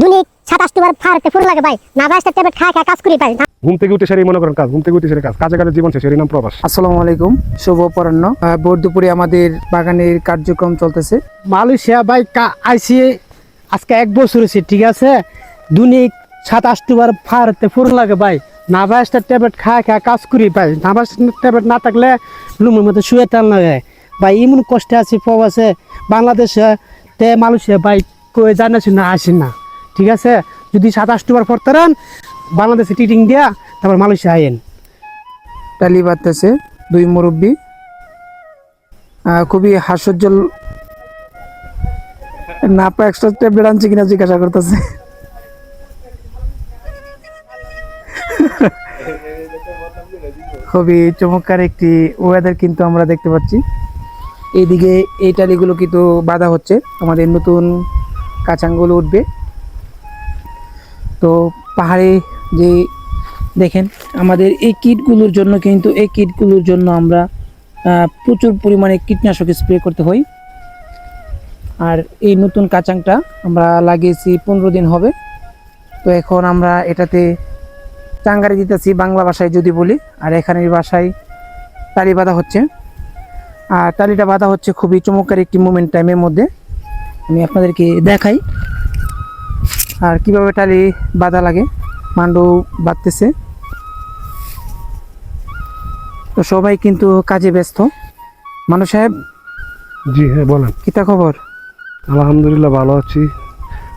দৈনিক 27 বার ফারতে ফুর লাগে ভাই না ভাই ট্যাবলেট খায় খায় কাজ করি ভাই ঘুম থেকে উঠে সেরে মনে করেন কাজ, ঘুম থেকে উঠে সেরে কাজ, কাজে কাজে জীবন শেষ, এর নাম প্রবাস। আসসালামু আলাইকুম, শুভ অপরাহ্ন। ভোর দুপুরে আমাদের বাগানের কার্যক্রম চলতেছে। মালয়েশিয়া ভাই আইসি আজকে 1 বছর হয়েছে, ঠিক আছে। দৈনিক 27 বার ফারতে ফুর লাগে ভাই না ভাই ট্যাবলেট খায় খায় কাজ করি ভাই না ভাই ট্যাবলেট না থাকলে রুমের মধ্যে শুয়ে টান লাগে ভাই। এমন কষ্টে আছি প্রবাসে, বাংলাদেশে তে মালয়েশিয়া ভাই কই জানাছি না আসি না, ঠিক আছে। যদি 27 বার পড়তারান বাংলাদেশে টিটিং দিয়া তারপর মালয়েশিয়া আইন। টালি বাড়তেছে দুই মুরব্বী, খুবই হাস্যোজ্জ্বল। না পা এক্সট্রা ট্যাবলেট আনছে কিনা জিজ্ঞাসা করতেছে। খুবই চমৎকার একটি ওয়েদার কিন্তু আমরা দেখতে পাচ্ছি। এইদিকে এই টালিগুলো কিন্তু বাঁধা হচ্ছে, আমাদের নতুন কাঁচাঙ্গুলো উঠবে। তো পাহাড়ে যে দেখেন আমাদের এই কিটগুলোর জন্য কিন্তু আমরা প্রচুর পরিমাণে কীটনাশক স্প্রে করতে হয়। আর এই নতুন কাঁচাংটা আমরা লাগিয়েছি 15 দিন হবে। তো এখন আমরা এটাতে চাঙ্গারি দিতেছি বাংলা ভাষায় যদি বলি, আর এখানের ভাষায় টালি বাঁধা হচ্ছে। আর টালিটা বাঁধা হচ্ছে খুবই চমৎকার একটি মোমেন্ট টাইমের মধ্যে। আমি আপনাদেরকে দেখাই আর কিভাবে টালি বাঁধা লাগে। মান্ডু বাঁধতেছে, তো সবাই কিন্তু কাজে ব্যস্ত। মানুষ সাহেব, জি হ্যাঁ বলেন। কিতা খবর? আলহামদুলিল্লাহ ভালো আছি।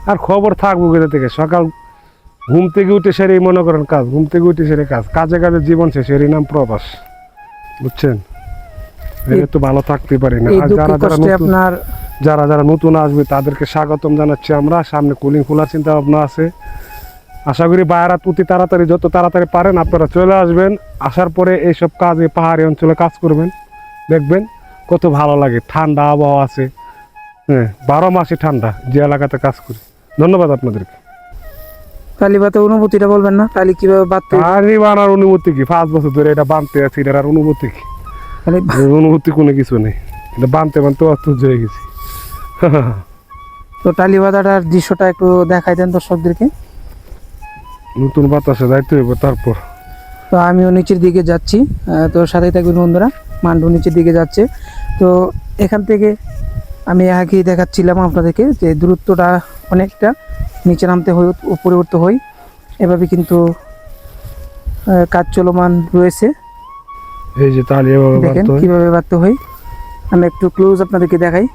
আর খবর থাকবো কোথা থেকে, সকাল ঘুম থেকে উঠে সেরেই মনে করেন কাজ, ঘুম থেকে উঠে সেরে কাজ, কাজে কাজে জীবন শেষ, এর নাম প্রবাস, বুঝছেন। এর তো ভালো থাকতে পারি না। এই আর দুঃখে কষ্টে আপনার যারা যারা নতুন আসবে তাদেরকে স্বাগতম জানাচ্ছি আমরা। সামনে কুলিং খোলার চিন্তা ভাবনা আছে। আশা করি বায়রাত অতি তাড়াতাড়ি, যত তাড়াতাড়ি পারেন আপনারা চলে আসবেন। আসার পরে এইসব কাজে পাহাড়ি অঞ্চলে কাজ করবেন, দেখবেন কত ভালো লাগে। ঠান্ডা আবহাওয়া আছে, হ্যাঁ 12 মাসই ঠান্ডা যে এলাকাতে কাজ করি। ধন্যবাদ আপনাদেরকে। টালি বাঁধার অনুভূতিটা বলবেন না? টালি কিভাবে বাঁধতে হয়? টালি বানার অনুভূতি কি, 5 বছর ধরে এটা বানতে আছি, এটার আর অনুভূতি কি? টালি অনুভূতি কোনো কিছু নেই, এটা বানতে বানতে অসহ্য হয়ে গেছি। তো টালি বাঁধাটার দৃশ্যটা একটু দেখাই দেন দর্শকদেরকে। নতুন বাতাসে যাইতে হইব তারপর। তো আমিও নিচের দিকে যাচ্ছি, তো সাথেই থাকবেন বন্ধুরা। মান্ডু নিচের দিকে যাচ্ছে। তো এখান থেকে আমি আগেই দেখাচ্ছিলাম আপনাদেরকে যে দূরত্বটা অনেকটা, নিচে নামতে হয়, উপরে উঠতে হয়। এভাবে কিন্তু কাজ চলমান রয়েছে। এই যে তালি এভাবে দেখেন বানতে হয়। কিভাবে বাঁধতে হয়, আমি একটু ক্লোজ আপনাদেরকে দেখাই।